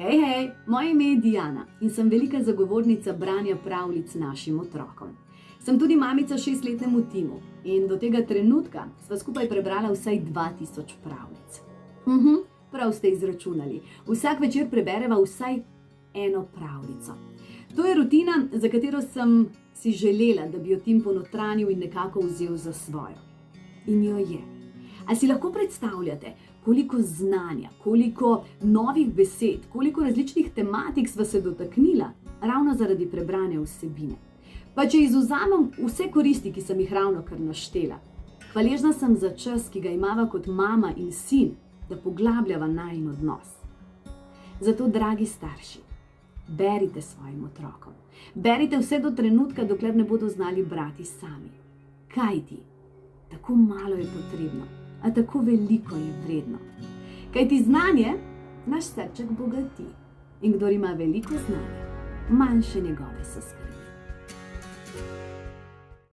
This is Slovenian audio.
Hej, hej, moje ime je Diana in sem velika zagovornica branja pravljic našim otrokom. Sem tudi mamica 6-letnemu Timu in do tega trenutka sva skupaj prebrala vsaj 2000 pravljic. Prav ste izračunali, vsak večer prebereva vsaj eno pravljico. To je rutina, za katero sem si želela, da bi jo Tim ponotranil in nekako vzel za svojo. In jo je. A si lahko predstavljate, koliko znanja, koliko novih besed, koliko različnih tematik sva se dotaknila ravno zaradi prebrane vsebine. Pa če izvzamem vse koristi, ki sem jih ravnokar naštela, hvaležna sem za čas, ki ga imava kot mama in sin, da poglabljava najin odnos. Zato, dragi starši, berite svojim otrokom. Berite vse do trenutka, dokler ne bodo znali brati sami. Kajti, tako malo je potrebno, a tako veliko je vredno. Kajti znanje naš srček bogati in kdor ima veliko znanja, manjše njegove so skrbi.